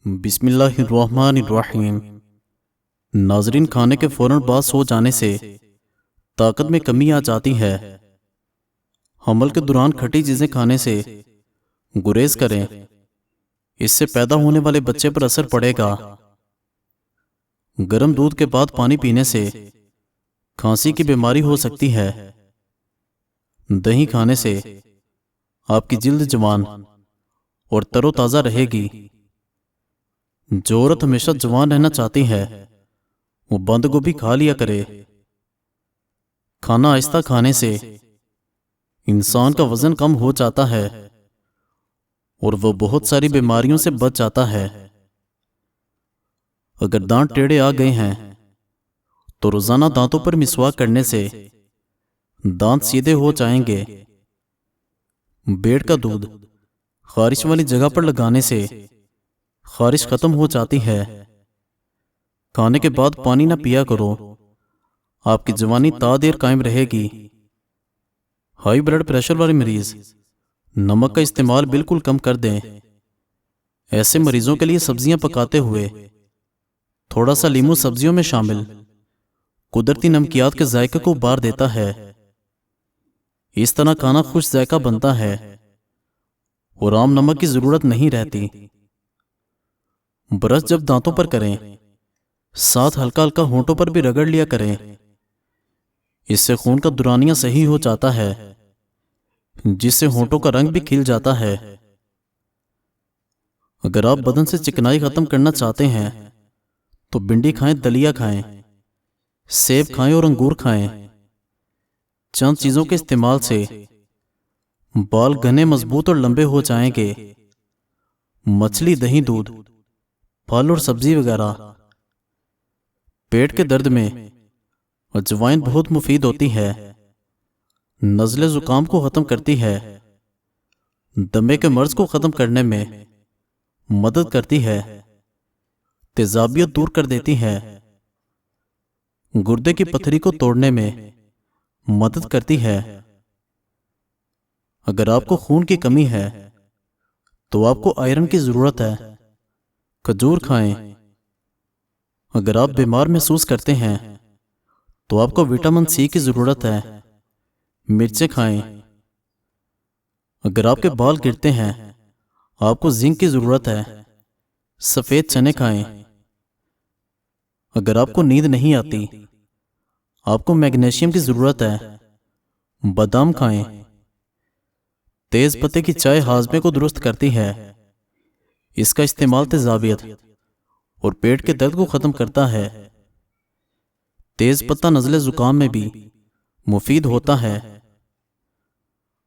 बिस्मिल्लाहिर्रहमानिर्रहीम। नाजरीन, खाने के फौरन बाद सो जाने से ताकत में कमी आ जाती है। हमल के दौरान खट्टी चीज़ें खाने से गुरेज करें, इससे पैदा होने वाले बच्चे पर असर पड़ेगा। गर्म दूध के बाद पानी पीने से खांसी की बीमारी हो सकती है। दही खाने से आपकी जिल्द जवान और तरोताज़ा रहेगी। जो औरत हमेशा जवान रहना चाहती है वो बंद गोभी खा लिया करे। खाना आहिस्ता खाने से इंसान का वजन कम हो जाता है और वो बहुत सारी बीमारियों से बच जाता है। अगर दांत टेढ़े आ गए हैं तो रोजाना दांतों पर मिसवाक करने से दांत सीधे हो जाएंगे। बेड़ का दूध खारिश वाली जगह पर लगाने से खारिश खत्म हो जाती है। खाने के बाद पानी ना पिया करो, आपकी जवानी तादेर कायम रहेगी। हाई ब्लड प्रेशर वाले मरीज नमक का इस्तेमाल बिल्कुल कम कर दें। ऐसे मरीजों के लिए सब्जियां पकाते हुए थोड़ा सा लीमू सब्जियों में शामिल कुदरती नमकियात के जायके को उबार देता है। इस तरह खाना खुश जायका बनता है और आम नमक की जरूरत नहीं रहती। ब्रश जब दांतों पर करें, साथ हल्का हल्का होंठों पर भी रगड़ लिया करें। इससे खून का दौरानिया सही हो जाता है, जिससे होंठों का रंग भी खिल जाता है। अगर आप बदन से चिकनाई खत्म करना चाहते हैं तो भिंडी खाएं, दलिया खाएं, सेब खाएं और अंगूर खाएं। चंद चीजों के इस्तेमाल से बाल घने, मजबूत और लंबे हो जाएंगे। मछली, दही, दूध, फल और सब्जी वगैरह। पेट के दर्द में अजवाइन बहुत मुफीद होती है। नज़ले जुकाम को खत्म करती है। दमे के मर्ज को खत्म करने में मदद करती है। तेजाबियत दूर कर देती है। गुर्दे की पथरी को तोड़ने में मदद करती है। अगर आपको खून की कमी है तो आपको आयरन की जरूरत है। खजूर खाएं। अगर आप बीमार महसूस करते हैं तो आपको विटामिन सी की जरूरत है। मिर्चें खाएं। अगर आपके बाल गिरते हैं आपको जिंक की जरूरत है। सफेद चने खाएं। अगर आपको नींद नहीं आती आपको मैग्नीशियम की जरूरत है। बादाम खाएं। तेज पत्ते की चाय हाजमे को दुरुस्त करती है। इसका इस्तेमाल तेजाबियत और पेट के दर्द को खत्म करता है। तेज पत्ता नज़ले जुकाम में भी मुफीद होता है।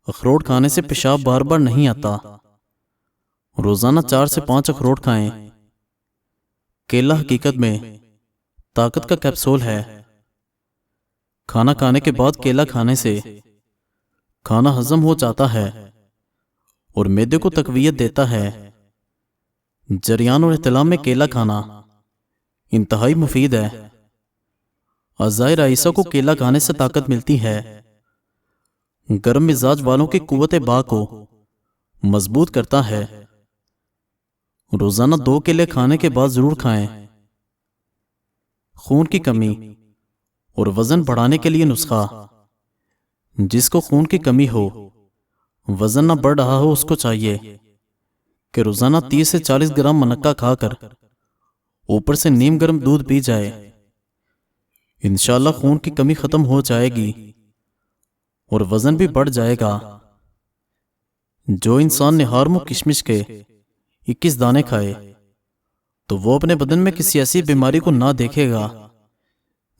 अखरोट खाने से पेशाब बार बार नहीं आता। रोजाना 4 से 5 अखरोट खाएं। केला हकीकत में ताकत का कैप्सूल है। खाना खाने के बाद केला खाने से खाना हजम हो जाता है और मैदे को तकवीयत देता है। जरियान और इहतिलाम में केला खाना इंतहाई मुफीद है। अज़ाए राइसा को केला खाने से ताकत मिलती है। गर्म मिजाज वालों की कुव्वत बा को मजबूत करता है। रोजाना 2 केले खाने के बाद जरूर खाएं। खून की कमी और वजन बढ़ाने के लिए नुस्खा। जिसको खून की कमी हो, वजन ना बढ़ रहा हो, उसको चाहिए कि रोजाना 30 से 40 ग्राम मनक्का खाकर ऊपर से नीम गर्म दूध पी जाए। इंशाल्लाह खून की कमी खत्म हो जाएगी और वजन भी बढ़ जाएगा। जो इंसान निहारमो किशमिश के 21 दाने खाए तो वो अपने बदन में किसी ऐसी बीमारी को ना देखेगा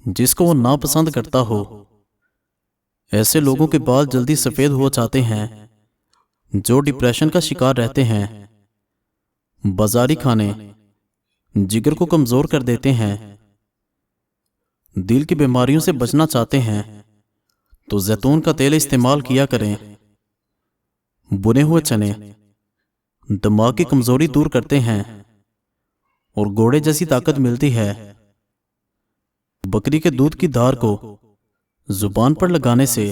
जिसको वो नापसंद करता हो। ऐसे लोगों के बाल जल्दी सफेद हो जाते हैं जो डिप्रेशन का शिकार रहते हैं। बाजारी खाने जिगर को कमजोर कर देते हैं। दिल की बीमारियों से बचना चाहते हैं तो जैतून का तेल इस्तेमाल किया करें। बुने हुए चने दिमाग की कमजोरी दूर करते हैं और घोड़े जैसी ताकत मिलती है। बकरी के दूध की धार को जुबान पर लगाने से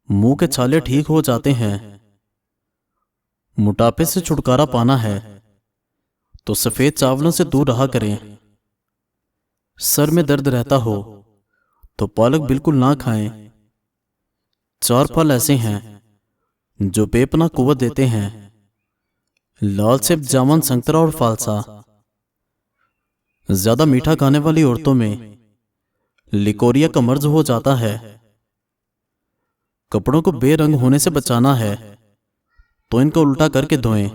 मुंह के छाले ठीक हो जाते हैं। मोटापे से छुटकारा पाना है तो सफ़ेद चावलों से दूर रहा करें। सर में दर्द रहता हो तो पालक बिल्कुल ना खाएं। 4 फल ऐसे हैं जो बेपनाह कुव्वत देते हैं। लाल सेब, जामुन, संतरा और फालसा। ज्यादा मीठा खाने वाली औरतों में लिकोरिया का मर्ज हो जाता है। कपड़ों को बेरंग होने से बचाना है तो इनको उल्टा करके धोएं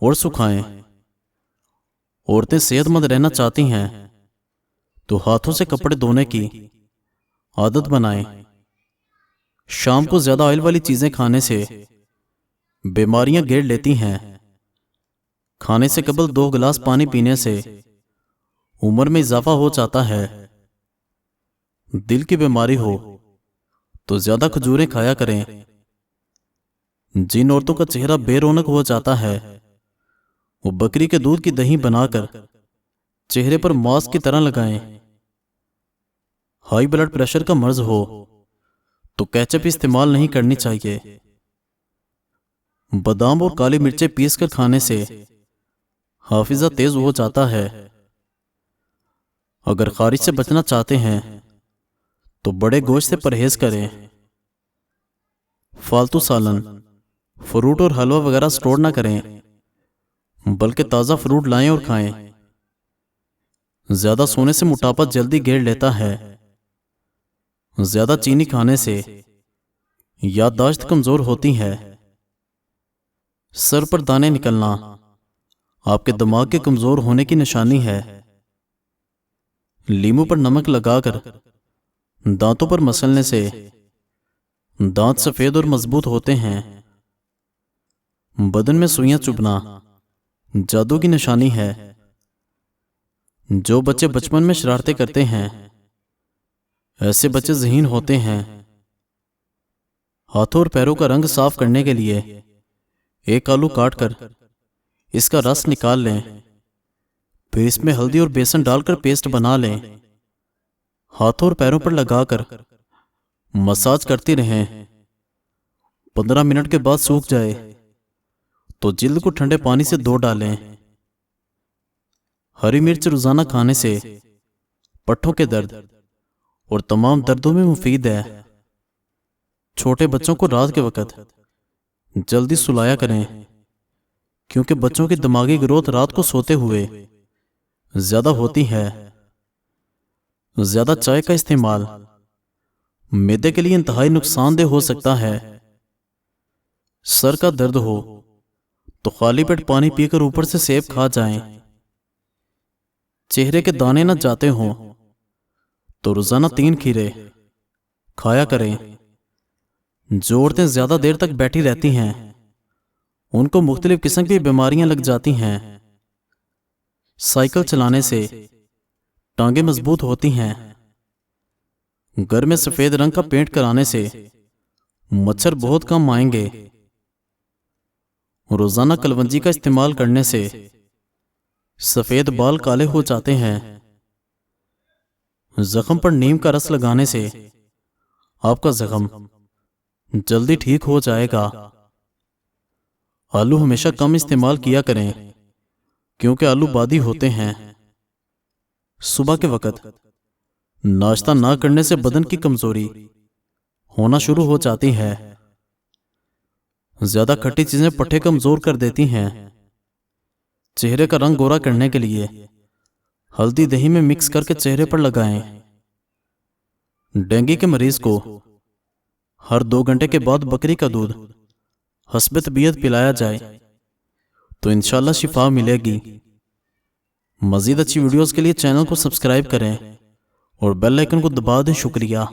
और सुखाएं। औरतें सेहतमंद रहना चाहती हैं तो हाथों से कपड़े धोने की आदत बनाएं। शाम को ज्यादा ऑयल वाली चीजें खाने से बीमारियां घेर लेती हैं। खाने से कबल 2 गिलास पानी पीने से उम्र में इजाफा हो जाता है। दिल की बीमारी हो तो ज्यादा खजूरें खाया करें। जिन औरतों का चेहरा बेरौनक हो जाता है वो बकरी के दूध की दही बनाकर चेहरे पर मास्क की तरह लगाएं। हाई ब्लड प्रेशर का मर्ज हो तो केचप इस्तेमाल नहीं करनी चाहिए। बादाम और काली मिर्चें पीसकर खाने से हाफिजा तेज हो जाता है। अगर खारिज से बचना चाहते हैं तो बड़े गोश्त से परहेज करें। फालतू सालन, फ्रूट और हलवा वगैरह स्टोर ना करें, बल्कि ताज़ा फ्रूट लाएं और खाएं। ज्यादा सोने से मोटापा जल्दी घेर लेता है। ज्यादा चीनी खाने से याददाश्त कमजोर होती है। सर पर दाने निकलना आपके दिमाग के कमजोर होने की निशानी है। लीमू पर नमक लगाकर दांतों पर मसलने से दांत सफेद और मजबूत होते हैं। बदन में सुइयां चुभना जादू की निशानी है। जो बच्चे बचपन में शरारतें करते हैं ऐसे बच्चे ज़हीन होते हैं। हाथों और पैरों का रंग साफ करने के लिए एक आलू काटकर इसका रस निकाल लें। फिर इसमें हल्दी और बेसन डालकर पेस्ट बना लें। हाथों और पैरों पर लगाकर मसाज करती रहें। 15 मिनट के बाद सूख जाए तो जिल्द को ठंडे पानी से धो डालें। हरी मिर्च रोजाना खाने से पट्टों के दर्द और तमाम दर्दों में मुफीद है। छोटे बच्चों को रात के वक्त जल्दी सुलाया करें क्योंकि बच्चों की दिमागी ग्रोथ रात को सोते हुए ज्यादा होती है। ज्यादा चाय का इस्तेमाल मैदे के लिए इंतहाई नुकसानदेह हो सकता है। सर का दर्द हो तो खाली पेट पानी पीकर ऊपर से सेब खा जाएं। चेहरे के दाने न जाते हों तो रोजाना 3 खीरे खाया करें। जो औरतें ज्यादा देर तक बैठी रहती हैं उनको मुख्तलिफ किस्म की बीमारियां लग जाती हैं। साइकिल चलाने से टांगें मजबूत होती हैं। घर में सफेद रंग का पेंट कराने से मच्छर बहुत कम आएंगे। रोजाना कलवंजी का इस्तेमाल करने से सफेद बाल काले हो जाते हैं। जख्म पर नीम का रस लगाने से आपका जख्म जल्दी ठीक हो जाएगा। आलू हमेशा कम इस्तेमाल किया करें क्योंकि आलू बादी होते हैं। सुबह के वक्त नाश्ता ना करने से बदन की कमजोरी होना शुरू हो जाती है। ज्यादा खट्टी चीजें पट्टे कमजोर कर देती हैं। चेहरे का रंग गोरा करने के लिए हल्दी दही में मिक्स करके चेहरे पर लगाएं। डेंगू के मरीज को हर 2 घंटे के बाद बकरी का दूध हस्बे तबीयत पिलाया जाए तो इंशाल्लाह शिफा मिलेगी। मजीद अच्छी वीडियोस के लिए चैनल को सब्सक्राइब करें और बेल आइकन को दबा दें। शुक्रिया।